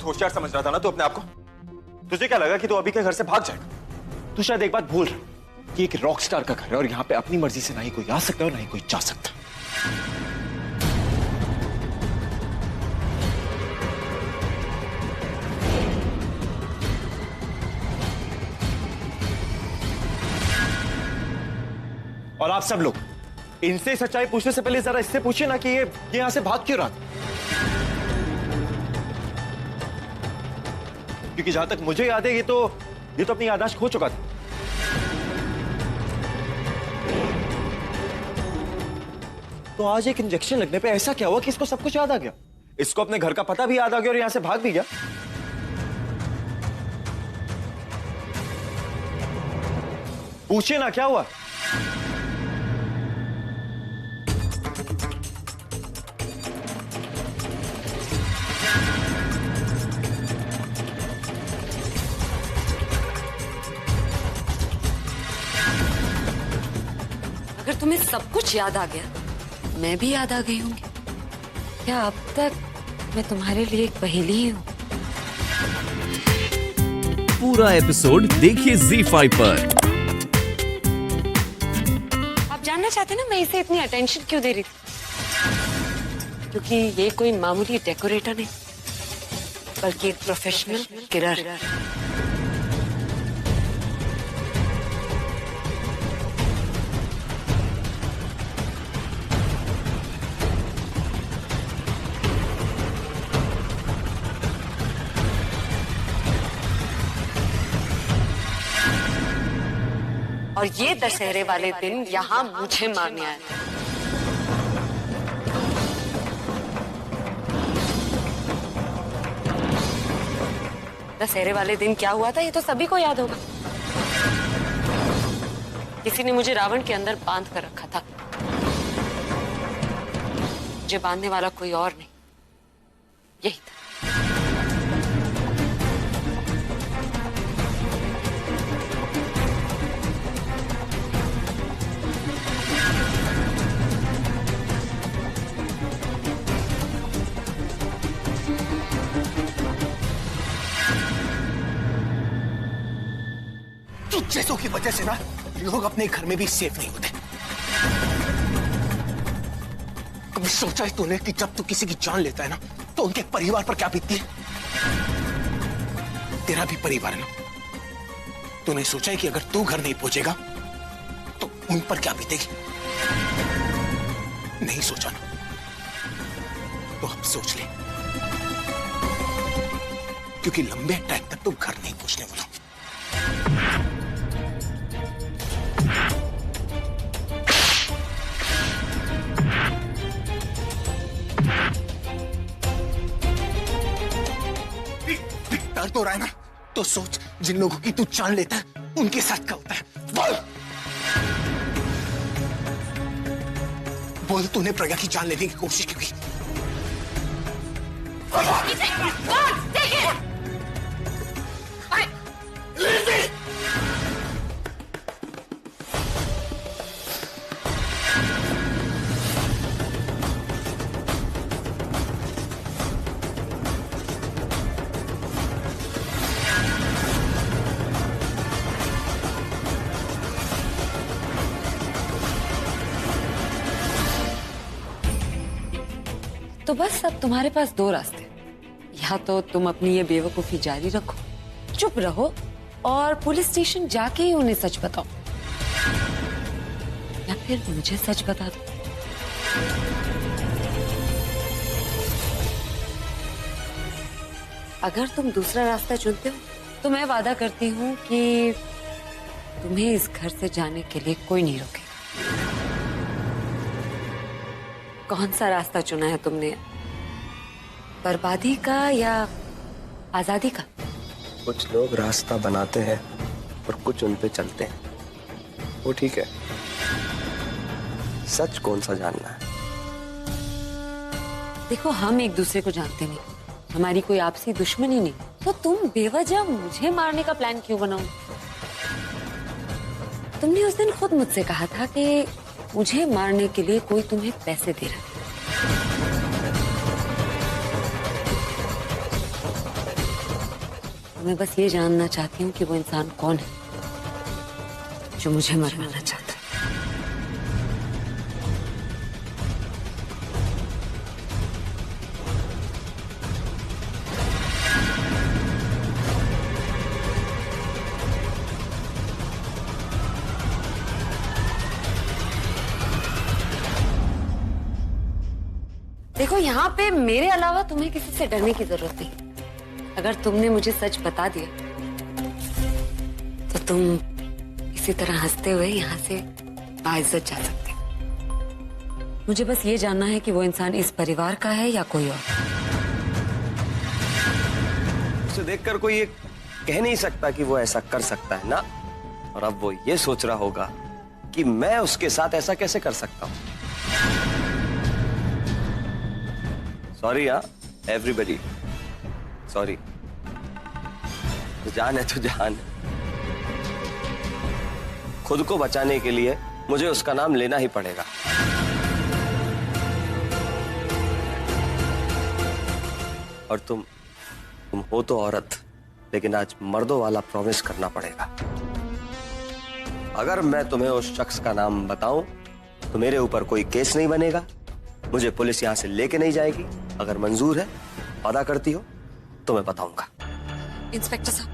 बहुत होशियार समझ रहा था ना तू अपने आप को। तुझे क्या लगा कि तू अभी के घर से भाग जाएगा? तू शायद एक बात भूल रहा कि एक रॉक स्टार का घर है और यहाँ पे अपनी मर्जी से ना ही कोई आ सकता है और ना ही कोई जा सकता। और आप सब लोग इनसे सच्चाई पूछने से पहले जरा इससे पूछिए ना कि ये यहां से भाग क्यों रहा था। क्योंकि जहां तक मुझे याद है ये तो अपनी याददाश्त खो चुका था। तो आज एक इंजेक्शन लगने पे ऐसा क्या हुआ कि इसको सब कुछ याद आ गया? इसको अपने घर का पता भी याद आ गया और यहां से भाग भी गया। पूछिए ना क्या हुआ। अगर तुम्हें सब कुछ याद आ गया, मैं भी याद आ गई होंगी। क्या अब तक मैं तुम्हारे लिए एक पहेली ही हूँ? पूरा एपिसोड देखिए ZEE5 पर। आप जानना चाहते ना मैं इसे इतनी अटेंशन क्यों दे रही थी? क्योंकि ये कोई मामूली डेकोरेटर नहीं, बल्कि एक प्रोफेशनल किलर। और ये दशहरे वाले दिन यहाँ मुझे मारने आया। दशहरे वाले दिन क्या हुआ था ये तो सभी को याद होगा। किसी ने मुझे रावण के अंदर बांध कर रखा था। मुझे बांधने वाला कोई और नहीं, यही था। जैसों की वजह से ना लोग अपने घर में भी सेफ नहीं होते। कभी सोचा है तूने कि जब तू किसी की जान लेता है ना तो उनके परिवार पर क्या बीतती है? तेरा भी परिवार है ना। तूने सोचा है कि अगर तू घर नहीं पहुंचेगा तो उन पर क्या बीतेगी? नहीं सोचा ना, तो अब सोच ले, क्योंकि लंबे टाइम तक तू घर नहीं पहुंचने वाला। डर तो रहा है ना, तो सोच जिन लोगों की तू जान लेता है उनके साथ क्या होता है। बोल बोल, तूने प्रज्ञा की जान लेने की कोशिश क्यों की? तो बस अब तुम्हारे पास दो रास्ते। या तो तुम अपनी ये बेवकूफी जारी रखो, चुप रहो और पुलिस स्टेशन जाके ही उन्हें सच बताओ, या फिर मुझे सच बता दो। अगर तुम दूसरा रास्ता चुनते हो तो मैं वादा करती हूँ कि तुम्हें इस घर से जाने के लिए कोई नहीं रोकेगा। कौन सा रास्ता चुना है तुमने? बर्बादी का या आजादी का? कुछ लोग रास्ता बनाते हैं और कुछ उन पे चलते हैं, वो ठीक है। सच कौन सा जानना है? देखो, हम एक दूसरे को जानते नहीं, हमारी कोई आपसी दुश्मनी नहीं, तो तुम बेवजह मुझे मारने का प्लान क्यों बनाओ? तुमने उस दिन खुद मुझसे कहा था कि मुझे मारने के लिए कोई तुम्हें पैसे दे रहा है। तो मैं बस ये जानना चाहती हूँ कि वो इंसान कौन है जो मुझे मरवाना चाहता है। देखो, यहाँ पे मेरे अलावा तुम्हें किसी से डरने की जरूरत नहीं। अगर तुमने मुझे सच बता दिया तो तुम इसी तरह हंसते हुए यहाँ से बाइज्जत जा सकते हो। मुझे बस ये जानना है कि वो इंसान इस परिवार का है या कोई और। उसे देखकर कोई ये कह नहीं सकता कि वो ऐसा कर सकता है ना। और अब वो ये सोच रहा होगा कि मैं उसके साथ ऐसा कैसे कर सकता हूं। सॉरी यार एवरीबडी, सॉरी। तो जान है तो जान है। खुद को बचाने के लिए मुझे उसका नाम लेना ही पड़ेगा। और तुम हो तो औरत, लेकिन आज मर्दों वाला प्रॉमिस करना पड़ेगा। अगर मैं तुम्हें उस शख्स का नाम बताऊं तो मेरे ऊपर कोई केस नहीं बनेगा, मुझे पुलिस यहां से लेके नहीं जाएगी। अगर मंजूर है, वादा करती हो तो मैं बताऊंगा। इंस्पेक्टर साहब,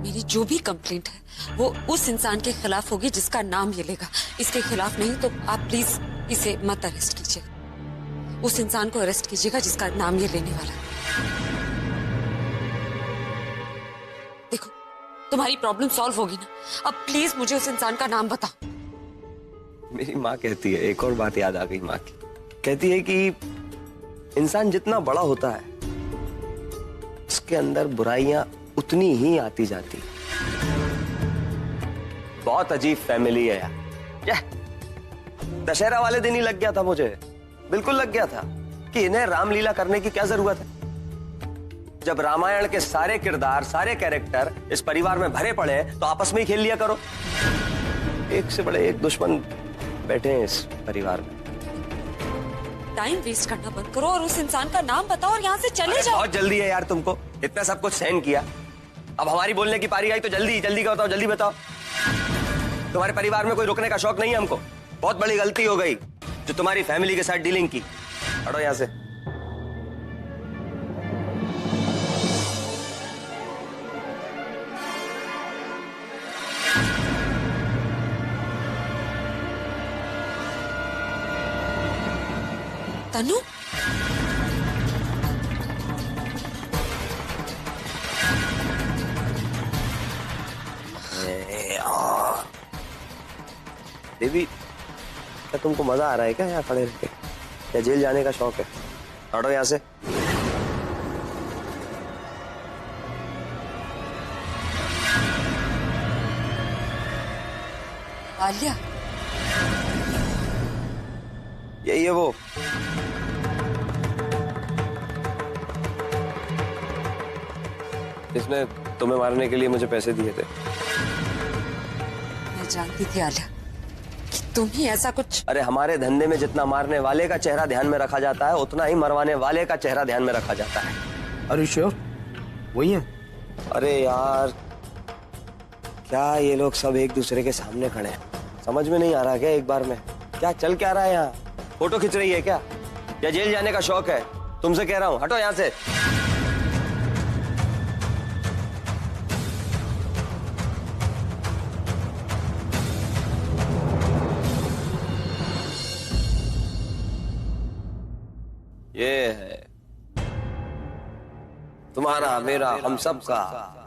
मेरी जो भी कंप्लेंट है वो उस इंसान के खिलाफ होगी जिसका नाम ये लेगा। इसके खिलाफ नहीं तो आप प्लीज इसे मत अरेस्ट कीजिएगा। उस इंसान को अरेस्ट कीजिएगा जिसका नाम ये लेने वाला है। देखो, तुम्हारी प्रॉब्लम सॉल्व होगी ना। अब प्लीज मुझे उस इंसान का नाम बताओ। मेरी माँ कहती है, एक और बात याद आ गई माँ की। कहती है कि इंसान जितना बड़ा होता है उसके अंदर बुराइयां उतनी ही आती जाती। बहुत अजीब फैमिली है यार। दशहरा वाले दिन ही लग गया था मुझे, बिल्कुल लग गया था कि इन्हें रामलीला करने की क्या जरूरत है। जब रामायण के सारे किरदार, सारे कैरेक्टर इस परिवार में भरे पड़े तो आपस में ही खेल लिया करो। एक से बड़े एक दुश्मन बैठे हैं इस परिवार में। टाइम वेस्ट करना बंद करो और उस इंसान का नाम बताओ और यहाँ से चले जाओ। बहुत जल्दी है यार तुमको, इतना सब कुछ सहन किया, अब हमारी बोलने की पारी आई तो जल्दी जल्दी का बताओ, जल्दी बताओ। तुम्हारे परिवार में कोई रुकने का शौक नहीं है हमको। बहुत बड़ी गलती हो गई जो तुम्हारी फैमिली के साथ डीलिंग की। हटो यहाँ से। तनु, देवी, क्या तुमको मजा आ रहा है क्या यहाँ खड़े रहके, या जेल जाने का शौक है? हटो यहाँ से। आलिया, यही है वो। इसने तुम्हें मारने के लिए मुझे पैसे दिए थे। मैं जानती थी आलिया कि तुम ही ऐसा कुछ। अरे हमारे धंधे में जितना मारने वाले का चेहरा ध्यान में रखा जाता है उतना ही मरवाने वाले का चेहरा ध्यान में रखा जाता है। अरे श्योर वही है। अरे यार, क्या ये लोग सब एक दूसरे के सामने खड़े हैं? समझ में नहीं आ रहा क्या एक बार में? क्या चल क्या रहा है यहाँ? फोटो खींच रही है क्या, या जेल जाने का शौक है? तुमसे कह रहा हूं, हटो यहाँ से। ये है तुम्हारा मेरा हम सब का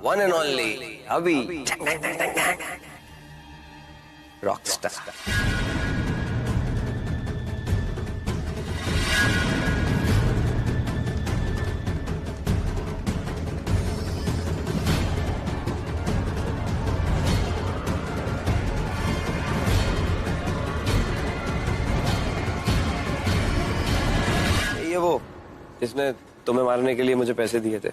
वन एंड ओनली अभी रॉकस्टार। ये वो जिसने तुम्हें मारने के लिए मुझे पैसे दिए थे।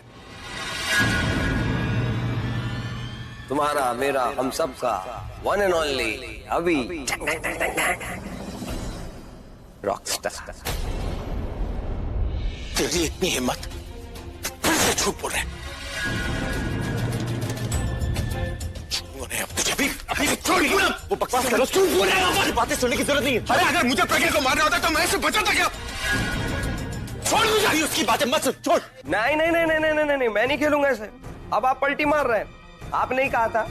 तुम्हारा मेरा हम सब का वन एंड ओनली अभी रॉकस्टार। तेरी इतनी हिम्मत, फिर से झूठ बोल रहे हैं। छोड़ वो बकवास करो, बातें सुनने की जरूरत नहीं है। अरे अगर मुझे प्रज्ञा को मारना होता तो मैं इसे बचाता क्या? छोड़ मुझे। उसकी बातें मत सुन, छोड़। नहीं नहीं नहीं नहीं नहीं नहीं, मैं नहीं खेलूंगा ऐसे। अब आप पलटी मार रहे हैं। आपने ही कहा था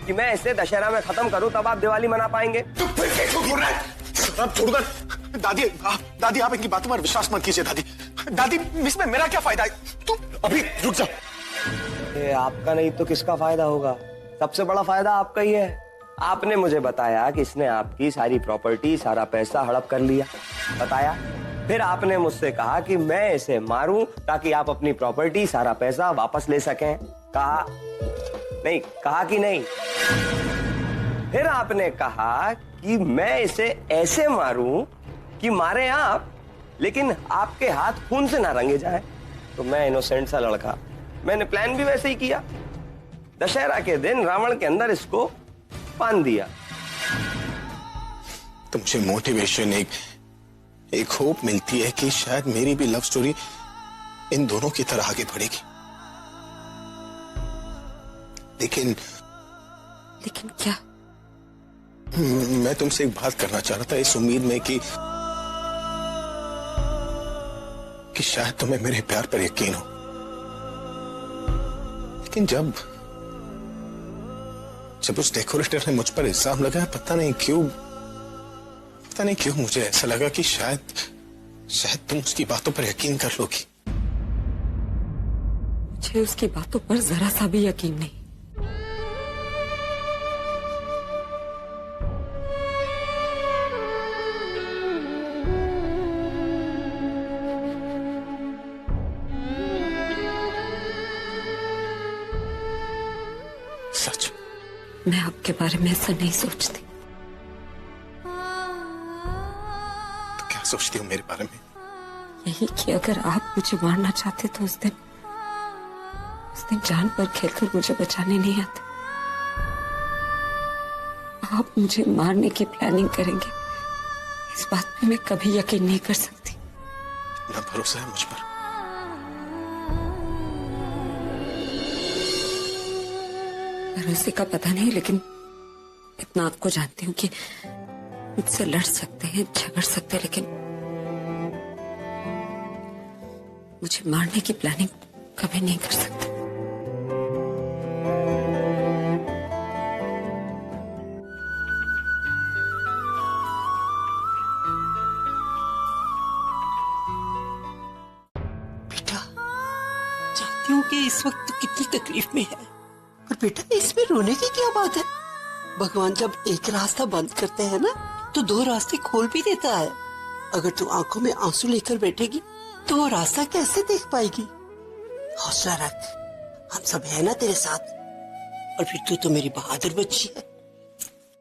कि मैं इसे दशहरा में खत्म करूं तब आप दिवाली मना पाएंगे। तू फिर से झूठ बोल रहा है। अब छोड़कर दादी आप इनकी बातों पर विश्वास मत कीजिए। दादी इसमें मेरा क्या फायदा है? तू अभी रुक जा। ये आपका नहीं तो किसका फायदा होगा? सबसे बड़ा फायदा आपका ही है। आपने मुझे बताया कि इसने आपकी सारी प्रॉपर्टी, सारा पैसा हड़प कर लिया, बताया। फिर आपने मुझसे कहा कि मैं इसे मारूं ताकि आप अपनी प्रॉपर्टी, सारा पैसा वापस ले सकें। कहा नहीं? कहा कि नहीं? फिर आपने कहा कि मैं इसे ऐसे मारूं कि मारे आप, लेकिन आपके हाथ खून से ना रंगे जाए। तो मैं इनोसेंट सा लड़का, मैंने प्लान भी वैसे ही किया। दशहरा के दिन रावण के अंदर इसको बांध दिया। तो मुझे मोटिवेशन, एक होप मिलती है कि शायद मेरी भी लव स्टोरी इन दोनों की तरह आगे बढ़ेगी। लेकिन क्या? मैं तुमसे एक बात करना चाह रहा था, इस उम्मीद में कि शायद तुम्हें मेरे प्यार पर यकीन हो। लेकिन जब उस डेकोरेटर ने मुझ पर इल्जाम लगाया, पता नहीं क्यों मुझे ऐसा लगा कि शायद तुम उसकी बातों पर यकीन कर लोगी। मुझे उसकी बातों पर जरा सा भी यकीन नहीं। सच? मैं आपके बारे में ऐसा नहीं सोचती। तो क्या सोचती हो मेरे बारे में? यही कि अगर आप मुझे मारना चाहते तो उस दिन जान पर खेलकर मुझे बचाने नहीं आते। आप मुझे मारने की प्लानिंग करेंगे, इस बात पे मैं कभी यकीन नहीं कर सकती। इतना भरोसा है मुझ पर? भरोसे का पता नहीं, लेकिन इतना आपको जानती हूँ कि मुझसे लड़ सकते हैं, झगड़ सकते हैं, लेकिन मुझे मारने की प्लानिंग कभी नहीं कर सकते। बेटा, जानती हूँ कि इस वक्त तो कितनी तकलीफ में है, पर बेटा इसमें रोने की क्या बात है? भगवान जब एक रास्ता बंद करते हैं ना, तो दो रास्ते खोल भी देता है। अगर तू आंखों में आंसू लेकर बैठेगी तो वो रास्ता कैसे देख पाएगी? हौसला रख, हम सब है ना तेरे साथ। और फिर तू तो मेरी बहादुर बच्ची है।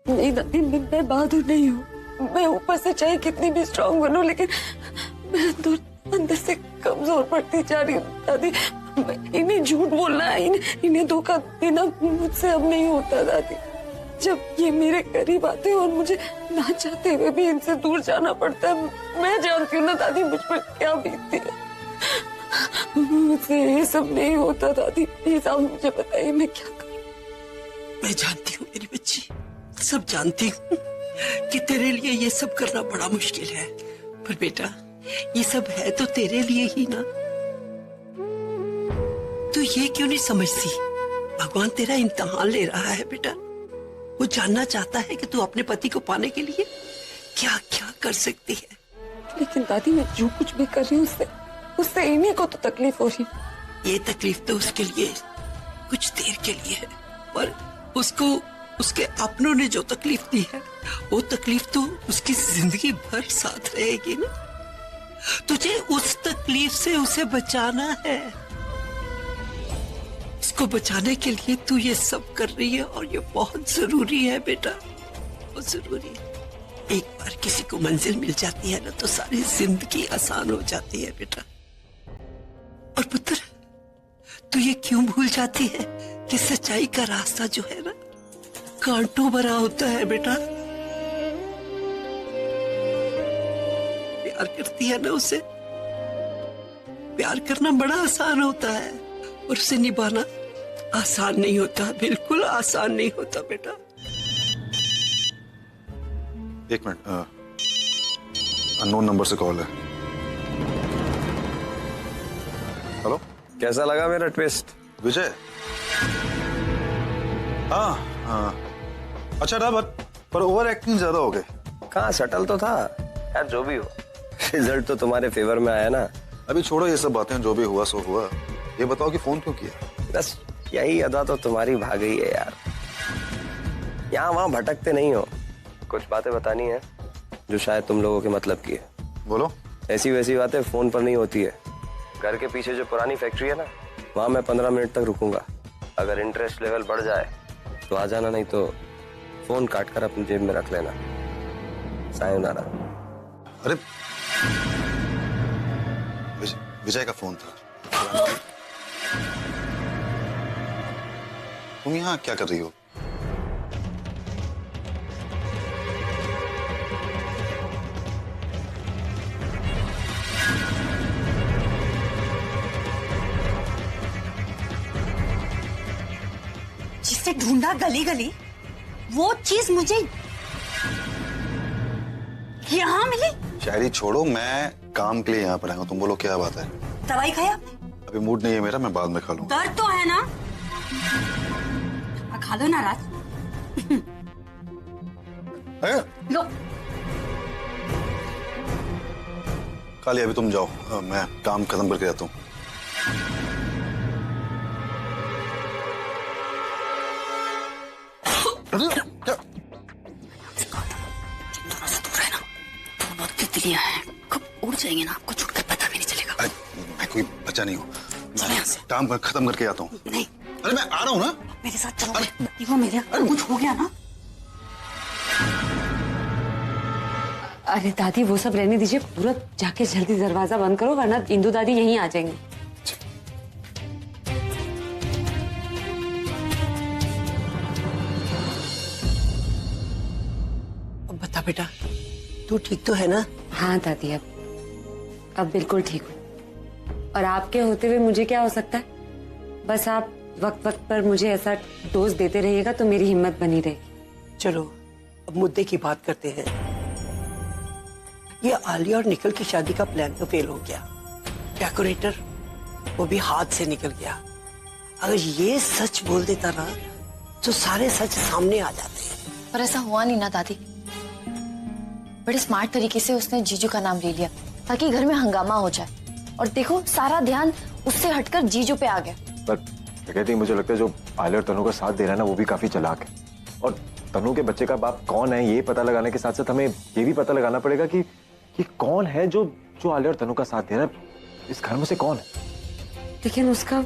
नहीं दादी, मैं बहादुर नहीं हूँ। मैं ऊपर से चाहे कितनी भी स्ट्रांग बनूं, लेकिन मैं अंदर से कमजोर पड़ती जा रही हूँ दादी। इन्हें झूठ बोलना, इन्हें धोखा देना मुझसे अब नहीं होता दादी। जब ये मेरे करीब आते हैं और मुझे ना चाहते हुए भी इनसे दूर जाना पड़ता है, मैं जानती हूँ ना दादी मुझ पर क्या बीतती है। मुझसे ये सब नहीं होता दादी, प्लीज आप मुझे बताइए मैं क्या करूँ। मैं जानती हूँ मेरी बच्ची, सब जानती हूँ कि तेरे लिए ये सब करना बड़ा मुश्किल है, पर बेटा ये सब है तो तेरे लिए ही ना। तू ये क्यों नहीं समझती? भगवान तेरा इम्तिहान ले रहा है बेटा। वो जानना चाहता है कि तू अपने पति को पाने के लिए क्या क्या कर सकती है। लेकिन दादी मैं जो कुछ भी कर रही हूँ उससे इन्हीं को तो तकलीफ हो रही। ये तकलीफ तो उसके लिए कुछ देर के लिए है, पर उसको उसके अपनों ने जो तकलीफ दी है वो तकलीफ तो उसकी जिंदगी भर साथ रहेगी ना। तुझे उस तकलीफ से उसे बचाना है। इसको बचाने के लिए तू ये सब कर रही है और ये बहुत जरूरी है बेटा, बहुत जरूरी है। एक बार किसी को मंजिल मिल जाती है ना तो सारी जिंदगी आसान हो जाती है बेटा। और पुत्र, तू ये क्यों भूल जाती है कि सच्चाई का रास्ता जो है ना कांटों भरा होता है बेटा। प्यार करती है ना उसे, प्यार करना बड़ा आसान होता है और उसे निभाना आसान नहीं होता, बिल्कुल आसान नहीं होता बेटा। एक मिनट, अननोन नंबर से कॉल है। हेलो, कैसा लगा मेरा ट्विस्ट? विजय? हाँ, अच्छा था, पर ओवर एक्टिंग ज्यादा हो गए। कहाँ, सटल तो था यार। जो भी हो, रिजल्ट तो तुम्हारे फेवर में आया ना। अभी छोड़ो ये सब बातें, जो भी हुआ सो हुआ। ये बताओ कि फोन क्यों किया? बस यही अदा तो तुम्हारी भाग गई है यार। यहाँ वहां भटकते नहीं हो। कुछ बातें बतानी है जो शायद तुम लोगों के मतलब की है। बोलो। ऐसी वैसी बातें फोन पर नहीं होती है। घर के पीछे जो पुरानी फैक्ट्री है ना, वहां मैं 15 मिनट तक रुकूंगा। अगर इंटरेस्ट लेवल बढ़ जाए तो आ जाना, नहीं तो फोन काट कर अपनी जेब में रख लेना। सायोनारा। अरे विजय का फोन था। तुम यहाँ क्या कर रही हो? जिसे ढूंढा गली गली, वो चीज मुझे यहाँ मिली। शायरी छोड़ो, मैं काम के लिए यहाँ पर आया हूँ। तुम बोलो क्या बात है? दवाई खाई आपने? अभी मूड नहीं है मेरा, मैं बाद में खा लूंगा। दर्द तो है ना, खा लो ना राज। लो। खा लिया, अभी तुम जाओ, मैं काम खत्म करके आता हूँ। क्या? बहुत तितलियां हैं, कब उड़ जाएंगे ना, आपको छुटकर पता भी नहीं चलेगा। अरे मैं कोई बच्चा नहीं हूँ, मैं काम खत्म करके आता हूँ। नहीं, अरे मैं आ रहा हूँ ना। मेरे साथ चलो। देखो मेरे कुछ हो गया ना। अरे दादी वो सब रहने दीजिए, पूरा जाके जल्दी दरवाजा बंद करो वरना इंदु दादी यहीं आ जाएंगी। अब बता बेटा, तू ठीक तो है ना? हाँ दादी, अब बिल्कुल ठीक हूँ। और आपके होते हुए मुझे क्या हो सकता है? बस आप वक्त वक्त पर मुझे ऐसा डोज देते रहिएगा तो मेरी हिम्मत बनी रहेगी। चलो अब मुद्दे की बात करते हैं। ये आलिया और निखिल की शादी का प्लान तो फेल हो गया। डेकोरेटर वो भी हाथ से निकल गया। अगर ये सच बोल देता ना तो सारे सच सामने आ जाते। पर ऐसा हुआ नहीं ना दादी। बड़े स्मार्ट तरीके से उसने जीजू का नाम ले लिया ताकि घर में हंगामा हो जाए, और देखो सारा ध्यान उससे हटकर जीजू पे आ गया। पर कहती है, मुझे लगता है जो आलिया और तनु का साथ दे रहा है ना, वो भी काफी चालाक है। और तनु के बच्चे का बाप कौन है ये पता लगाने के साथ साथ हमें ये भी पता लगाना पड़ेगा कि कौन है जो आलिया और तनु का साथ दे रहा है। इस घर में से कौन है? लेकिन उसका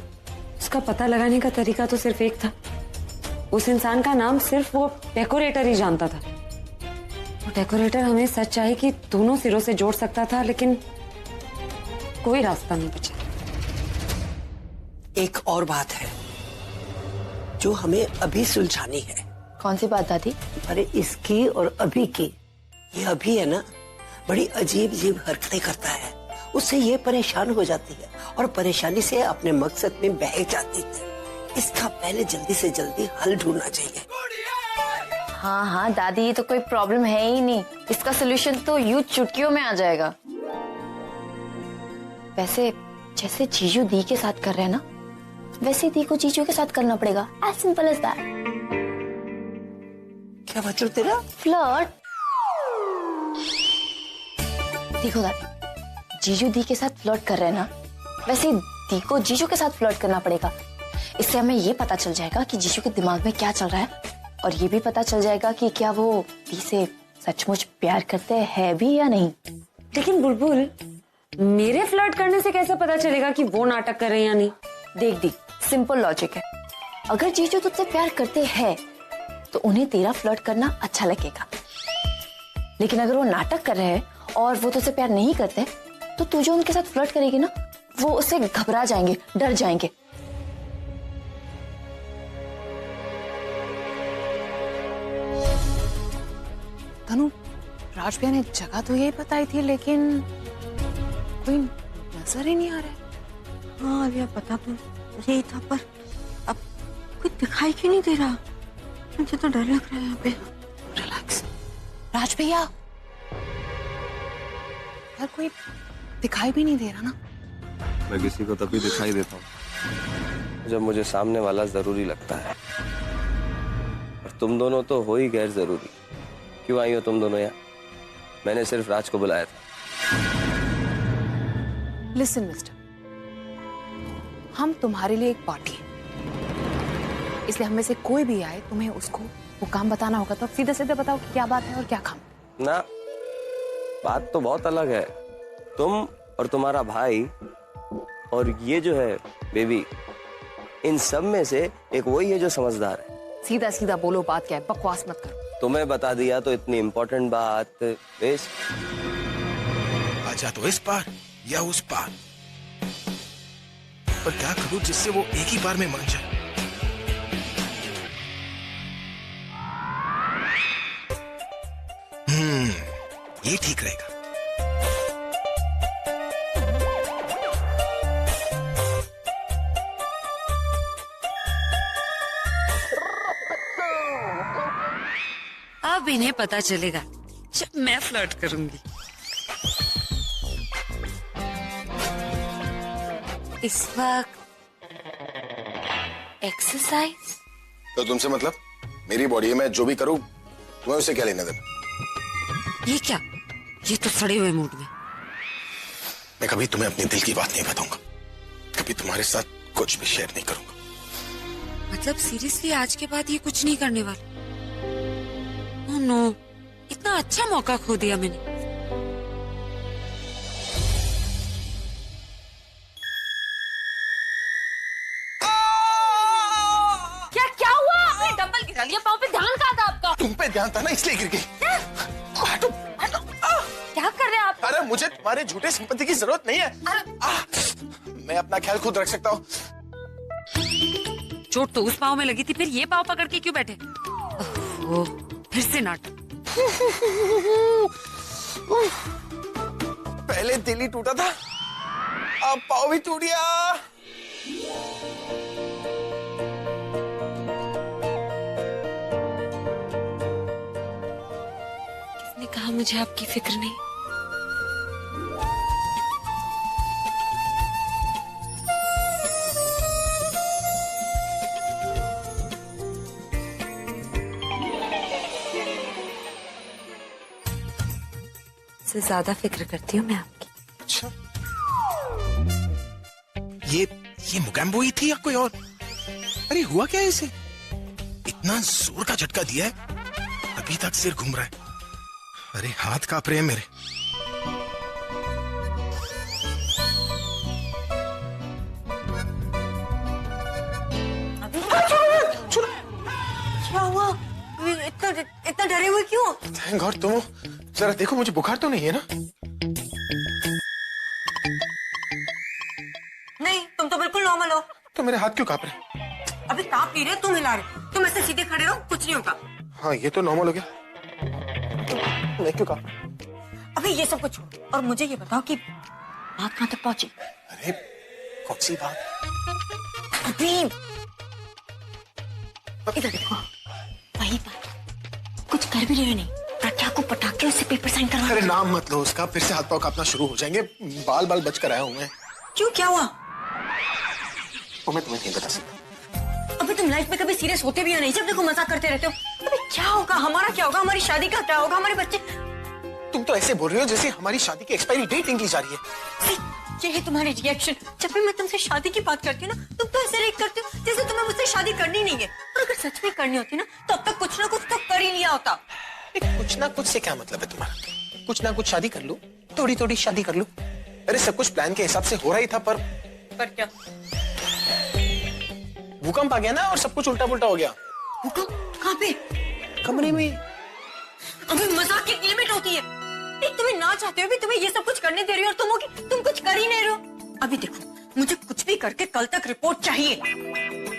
पता लगाने का तरीका तो सिर्फ एक था। उस इंसान का नाम सिर्फ वो डेकोरेटर ही जानता था। वो डेकोरेटर हमें सच्चाई की दोनों सिरों से जोड़ सकता था, लेकिन कोई रास्ता नहीं बचा। एक और बात है जो हमें अभी सुलझानी है। कौन सी बात दादी? अरे इसकी और अभी की। ये अभी है ना, बड़ी अजीब अजीब हरकतें करता है। उससे ये परेशान हो जाती है और परेशानी से अपने मकसद में बह जाती है। इसका पहले जल्दी से जल्दी हल ढूंढना चाहिए। हाँ हाँ दादी, ये तो कोई प्रॉब्लम है ही नहीं। इसका सोल्यूशन तो यूं चुटकियों में आ जाएगा। वैसे जैसे जीजू दी के साथ कर रहे हैं ना, वैसे दी को जीजू के साथ करना पड़ेगा। As simple as that. क्या मतलब तेरा? फ्लर्ट। देखो दादी, जीजू दी के साथ फ्लर्ट कर रहे हैं ना, वैसे दी को जीजू के साथ फ्लर्ट करना पड़ेगा। इससे हमें ये पता चल जाएगा कि जीजू के दिमाग में क्या चल रहा है, और ये भी पता चल जाएगा कि क्या वो दी से सचमुच प्यार करते हैं भी या नहीं। लेकिन बुलबुल, मेरे फ्लर्ट करने से कैसे पता चलेगा कि वो नाटक कर रहे हैं या नहीं? देख दी, सिंपल लॉजिक है। अगर जीजू तुझसे प्यार करते हैं तो उन्हें तेरा फ्लर्ट करना अच्छा लगेगा, लेकिन अगर वो नाटक कर रहे हैं और वो तुझसे प्यार नहीं करते तो तू जो उनके साथ फ्लर्ट करेगी ना, वो उससे घबरा जाएंगे, डर जाएंगे। तनु, राज भैया ने जगह तो यही बताई थी, लेकिन कोई नजर ही नहीं आ रहा है। हाँ आलिया, पता तो यही था, पर अब कुछ दिखाई क्यों नहीं दे रहा? मुझे तो डर लग रहा है यहाँ पे। रिलैक्स, राज भैया, यार कोई दिखाई भी नहीं दे रहा ना। मैं किसी को तभी दिखाई देता हूँ जब मुझे सामने वाला जरूरी लगता है, और तुम दोनों तो हो ही गैर जरूरी। क्यों आई हो तुम दोनों यहाँ? मैंने सिर्फ राज को बुलाया था। लिसन मिस्टर, हम तुम्हारे लिए एक पार्टी है, इसलिए हम में से कोई भी आए तुम्हें उसको वो काम बताना होगा, तो आप सीधे सीधे बताओ कि क्या बात है और क्या काम। ना, बात तो बहुत अलग है। तुम और तुम्हारा भाई और ये जो है बेबी, इन सब में से एक वही है जो समझदार है। सीधा सीधा बोलो, बात क्या है, बकवास मत करो। तुम्हें बता दिया तो इतनी इम्पोर्टेंट बात बेस। आजा तो इस पार या उस पार, पर क्या करूं जिससे वो एक ही बार में मान जाए। ये ठीक रहेगा। अब इन्हें पता चलेगा जब मैं फ्लर्ट करूंगी। इस वक्त एक्सरसाइज। तो तुमसे मतलब? मेरी बॉडी है, मैं जो भी करूं तुम्हें उससे क्या लेना देना? ये क्या? ये तो सड़े हुए मूड में। मैं कभी तुम्हें अपने दिल की बात नहीं बताऊंगा, कभी तुम्हारे साथ कुछ भी शेयर नहीं करूंगा। मतलब सीरियसली आज के बाद ये कुछ नहीं करने वाला? ओह नो, इतना अच्छा मौका खो दिया मैंने। क्या हुआ? आपने डंबल गिरा लिया, पाँव पे ध्यान कहाँ था आपका? तुम पे ध्यान था ना, इसलिए गिर गई। हटो, हटो। क्या कर रहे हैं आप? अरे मुझे तुम्हारे झूठे सिंपैथी की जरूरत नहीं है। मैं अपना ख्याल खुद रख सकता हूँ। चोट तो उस पाँव में लगी थी, फिर ये पाँव पकड़ के क्यों बैठे? ओह, फिर से नाटक। पहले दिल ही टूटा था, अब पाँव भी टूट गया। किसने कहा मुझे आपकी फिक्र नहीं? से ज्यादा फिक्र करती हूँ मैं आपकी। अच्छा, ये मुगैम्बो ही थी या कोई और? अरे हुआ क्या है इसे? इतना जोर का झटका दिया है, अभी तक सिर घूम रहा है। अरे हाथ कांप रहे हैं मेरे। क्या हुआ? इतना डरे हुए क्यों? थैंक गॉड तुम हो। जरा देखो मुझे बुखार तो नहीं है ना? नहीं, तुम तो बिल्कुल नॉर्मल हो। तो मेरे हाथ क्यों कांप रहे? अभी कांप नहीं रहे, तुम हिला रहे। तुम ऐसे सीधे खड़े रहो, कुछ नहीं होगा। हाँ ये तो नॉर्मल हो गया। मैं क्यों कांप? अभी ये सब कुछ और मुझे ये बताओ कि बात कहाँ तक पहुंची? अरे कौन सी बात? अभी इधर देखो, वही बात। कुछ कर भी रहे हो नहीं? प्रज्ञा को पटाखे उससे पेपर साइन करवा। अरे नाम मत लो उसका, फिर से हाथ पांव कांपना शुरू हो जाएंगे। बाल बाल बच कर आया हूं मैं। क्यों, क्या हुआ? वो मैं तुम्हें नहीं बता सकता। अभी तुम लाइफ में कभी सीरियस होते भी हो नहीं, जब देखो मजाक करते रहते हो। अभी क्या होगा? हमारा क्या होगा? हमारी शादी का क्या होगा? हमारे बच्चे? तुम तो ऐसे बोल रही हो जैसे हमारी शादी की एक्सपायरी डेट निकली जा रही है। ये है तुम्हारी रिएक्शन। जब भी मैं तुमसे शादी की बात करती हूँ ना, तुम तो ऐसे रिएक्ट करती हो जैसे तुम्हें मुझसे शादी करनी नहीं है। और अगर सच में करनी होती ना, तो अब तक कुछ ना कुछ तो कर ही लिया होता। कुछ ना कुछ से क्या मतलब है तुम्हारा? कुछ ना कुछ शादी कर लूं, थोड़ी थोड़ी शादी कर लूं। अरे सब कुछ प्लान के हिसाब से हो रहा ही था, पर क्या? भूकंप आ गया ना और सब कुछ उल्टा पुल्टा हो गया। भूकंप? कहाँ पे? कमरे में। अभी मजाक की लिमिट होती है। एक तुम्हें ना चाहते हुए भी तुम्हें ये सब कुछ करने दे रही हो, और तुम कुछ कर ही नहीं रहे हो। अभी देखो, मुझे कुछ भी करके कल तक रिपोर्ट चाहिए।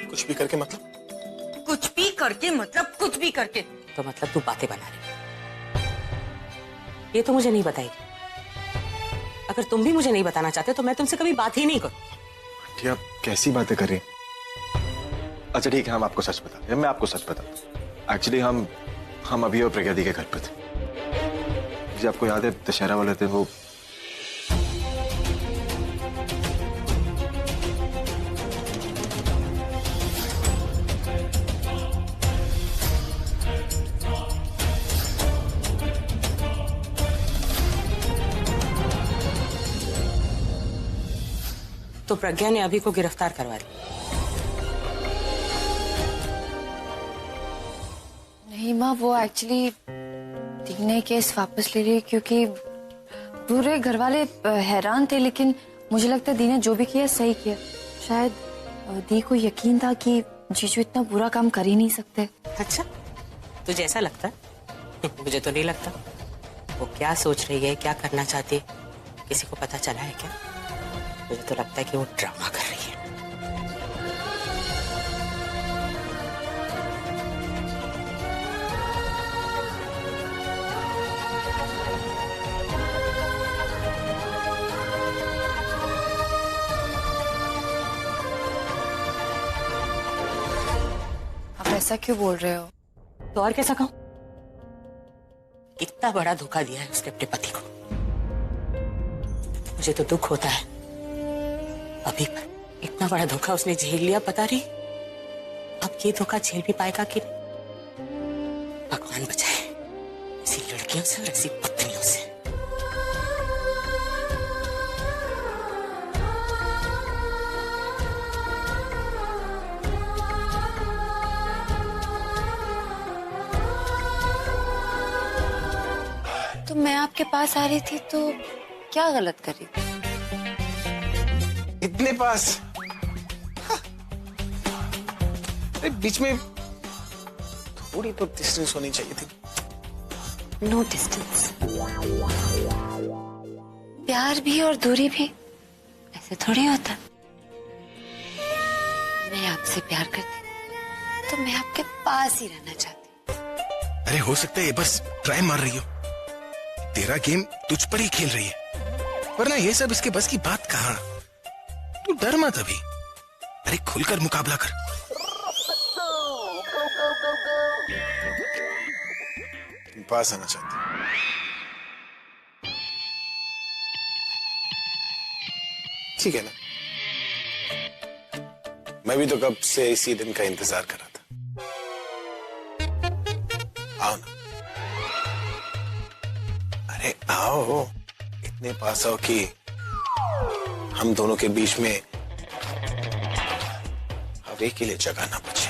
कुछ भी करके मतलब? कुछ भी करके मतलब कुछ भी करके। तो मतलब तू बातें बना रही, ये तो मुझे नहीं बताएगी। अगर तुम भी मुझे नहीं बताना चाहते तो मैं तुमसे कभी बात ही नहीं करूं। आप कैसी बातें कर रही हैं? अच्छा ठीक है, हम आपको सच बताते हैं। मैं आपको सच बताता हूँ। एक्चुअली हम अभी और प्रज्ञा दी के घर पे थे। जी आपको याद है दशहरा वाले दिन वो तो प्रज्ञा ने अभी को गिरफ्तार करवा लिया। नहीं माँ, वो एक्चुअली दी ने केस वापस ले ली क्योंकि पूरे घर वाले हैरान थे, लेकिन मुझे लगता है दी ने जो भी किया सही किया। शायद दी को यकीन था कि जीजू इतना बुरा काम कर ही नहीं सकते। अच्छा, तुझे ऐसा लगता है? मुझे तो नहीं लगता। वो क्या सोच रही है, क्या करना चाहती है, किसी को पता चला है क्या? मुझे तो लगता है कि वो ड्रामा कर रही है। आप ऐसा क्यों बोल रहे हो? तो और कैसा कहूं? इतना बड़ा धोखा दिया है उसने अपने पति को। मुझे तो दुख होता है अभी पर। इतना बड़ा धोखा उसने झेल लिया, पता नहीं अब ये धोखा झेल भी पाएगा कि नहीं। भगवान बचाए ऐसी लड़कियों से और ऐसी पत्नियों से। तो मैं आपके पास आ रही थी तो क्या गलत कर रही थी? इतने पास? अरे बीच में थोड़ी तो डिस्टेंस होनी चाहिए थी। No distance. प्यार भी और दूरी भी ऐसे थोड़ी होता। मैं आपसे प्यार करती तो मैं आपके पास ही रहना चाहती। अरे हो सकता है ये बस ट्राई मार रही हो। तेरा गेम तुझ पर ही खेल रही है, वरना ये सब इसके बस की बात कहाँ। तू डर मत अभी। अरे खुलकर मुकाबला कर। तुम पास आना चाहती हो? ठीक है ना? मैं भी तो कब से इसी दिन का इंतजार कर रहा था। आओ ना। अरे आओ, इतने पास आओ कि हम दोनों के बीच में हवे के लिए जगह ना बचे।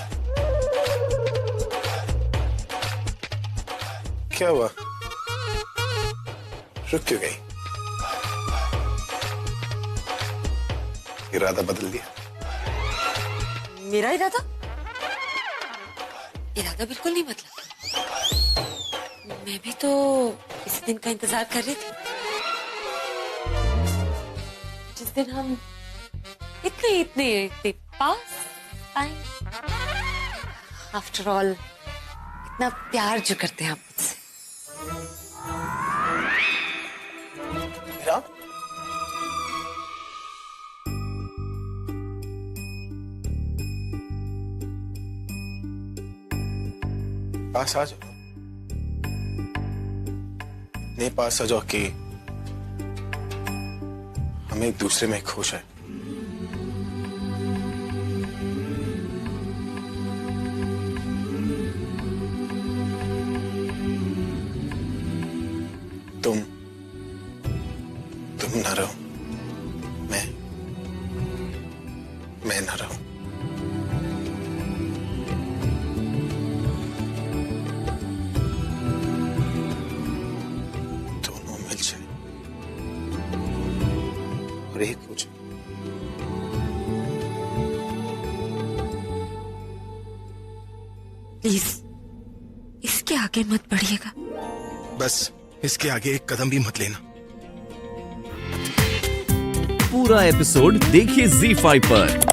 क्या हुआ? रुक क्यों गई? इरादा बदल दिया? मेरा इरादा बिल्कुल नहीं बदला। मैं भी तो इसी दिन का इंतजार कर रही थी जिस दिन हम इतने पास आए। आफ्टर ऑल इतना प्यार जो करते हैं आप मुझसे। मेरा? पास आ जाओ। इतने पास आ जाओ कि हम एक दूसरे में खुश हैं। तुम ना रहो, मैं ना रहूं। दोनों मिल जाए और एक हो जाए। प्लीज इसके आगे मत बढ़िएगा। बस इसके आगे एक कदम भी मत लेना। पूरा एपिसोड देखिए ZEE5 पर।